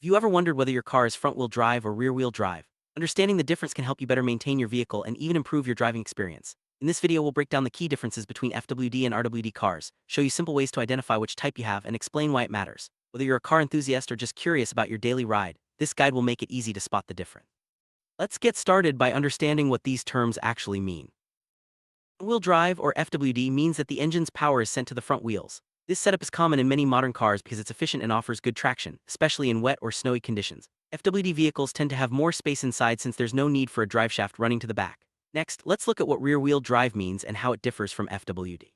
you ever wondered whether your car is front-wheel drive or rear-wheel drive? Understanding the difference can help you better maintain your vehicle and even improve your driving experience. In this video, we'll break down the key differences between FWD and RWD cars, show you simple ways to identify which type you have, and explain why it matters. Whether you're a car enthusiast or just curious about your daily ride, this guide will make it easy to spot the difference. Let's get started by understanding what these terms actually mean. Front-wheel drive, or FWD, means that the engine's power is sent to the front wheels. This setup is common in many modern cars because it's efficient and offers good traction, especially in wet or snowy conditions. FWD vehicles tend to have more space inside since there's no need for a driveshaft running to the back. Next, let's look at what rear-wheel drive means and how it differs from FWD.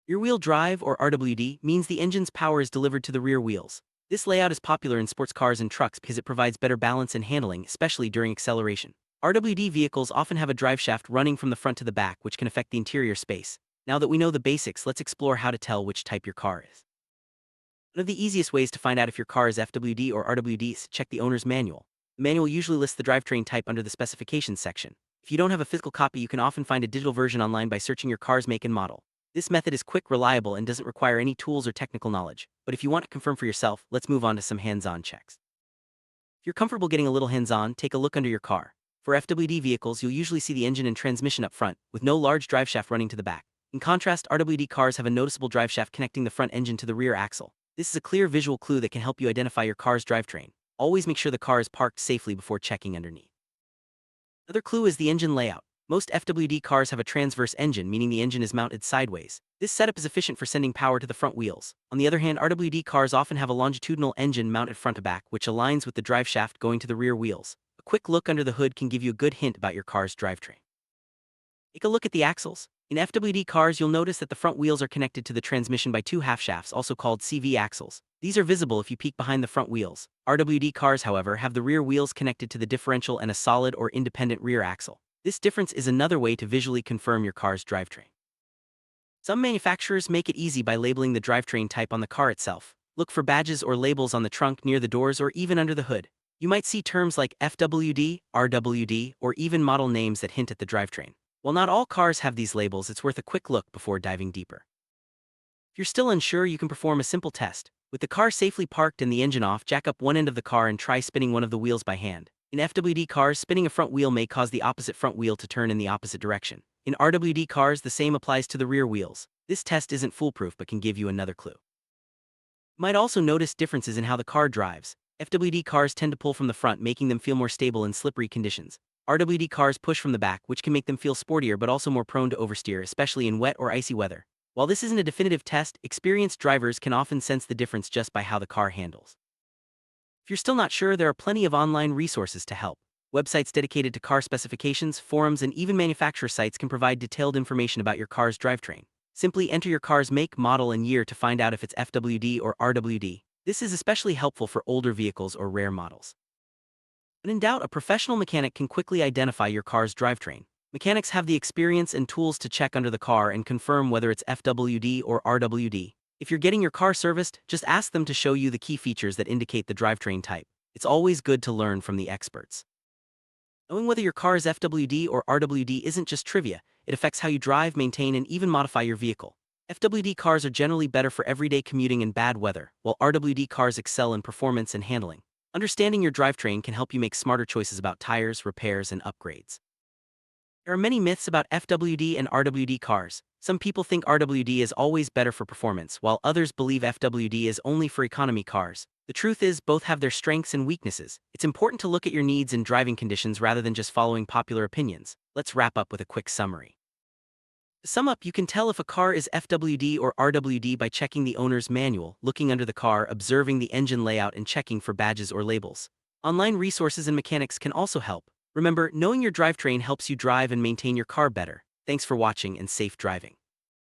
Rear-wheel drive, or RWD, means the engine's power is delivered to the rear wheels. This layout is popular in sports cars and trucks because it provides better balance and handling, especially during acceleration. RWD vehicles often have a driveshaft running from the front to the back, which can affect the interior space. Now that we know the basics, let's explore how to tell which type your car is. One of the easiest ways to find out if your car is FWD or RWD is to check the owner's manual. The manual usually lists the drivetrain type under the specifications section. If you don't have a physical copy, you can often find a digital version online by searching your car's make and model. This method is quick, reliable, and doesn't require any tools or technical knowledge. But if you want to confirm for yourself, let's move on to some hands-on checks. If you're comfortable getting a little hands-on, take a look under your car. For FWD vehicles, you'll usually see the engine and transmission up front, with no large driveshaft running to the back. In contrast, RWD cars have a noticeable driveshaft connecting the front engine to the rear axle. This is a clear visual clue that can help you identify your car's drivetrain. Always make sure the car is parked safely before checking underneath. Another clue is the engine layout. Most FWD cars have a transverse engine, meaning the engine is mounted sideways. This setup is efficient for sending power to the front wheels. On the other hand, RWD cars often have a longitudinal engine mounted front to back, which aligns with the driveshaft going to the rear wheels. A quick look under the hood can give you a good hint about your car's drivetrain. Take a look at the axles. In FWD cars, you'll notice that the front wheels are connected to the transmission by two half-shafts, also called CV axles. These are visible if you peek behind the front wheels. RWD cars, however, have the rear wheels connected to the differential and a solid or independent rear axle. This difference is another way to visually confirm your car's drivetrain. Some manufacturers make it easy by labeling the drivetrain type on the car itself. Look for badges or labels on the trunk, near the doors, or even under the hood. You might see terms like FWD, RWD, or even model names that hint at the drivetrain. While not all cars have these labels, it's worth a quick look before diving deeper. If you're still unsure, you can perform a simple test. With the car safely parked and the engine off, jack up one end of the car and try spinning one of the wheels by hand. In FWD cars, spinning a front wheel may cause the opposite front wheel to turn in the opposite direction. In RWD cars, the same applies to the rear wheels. This test isn't foolproof but can give you another clue. You might also notice differences in how the car drives. FWD cars tend to pull from the front, making them feel more stable in slippery conditions. RWD cars push from the back, which can make them feel sportier but also more prone to oversteer, especially in wet or icy weather. While this isn't a definitive test, experienced drivers can often sense the difference just by how the car handles. If you're still not sure, there are plenty of online resources to help. Websites dedicated to car specifications, forums, and even manufacturer sites can provide detailed information about your car's drivetrain. Simply enter your car's make, model, and year to find out if it's FWD or RWD. This is especially helpful for older vehicles or rare models. When in doubt, a professional mechanic can quickly identify your car's drivetrain. Mechanics have the experience and tools to check under the car and confirm whether it's FWD or RWD. If you're getting your car serviced, just ask them to show you the key features that indicate the drivetrain type. It's always good to learn from the experts. Knowing whether your car is FWD or RWD isn't just trivia, it affects how you drive, maintain, and even modify your vehicle. FWD cars are generally better for everyday commuting and bad weather, while RWD cars excel in performance and handling. Understanding your drivetrain can help you make smarter choices about tires, repairs, and upgrades. There are many myths about FWD and RWD cars. Some people think RWD is always better for performance, while others believe FWD is only for economy cars. The truth is, both have their strengths and weaknesses. It's important to look at your needs and driving conditions rather than just following popular opinions. Let's wrap up with a quick summary. To sum up, you can tell if a car is FWD or RWD by checking the owner's manual, looking under the car, observing the engine layout, and checking for badges or labels. Online resources and mechanics can also help. Remember, knowing your drivetrain helps you drive and maintain your car better. Thanks for watching and safe driving.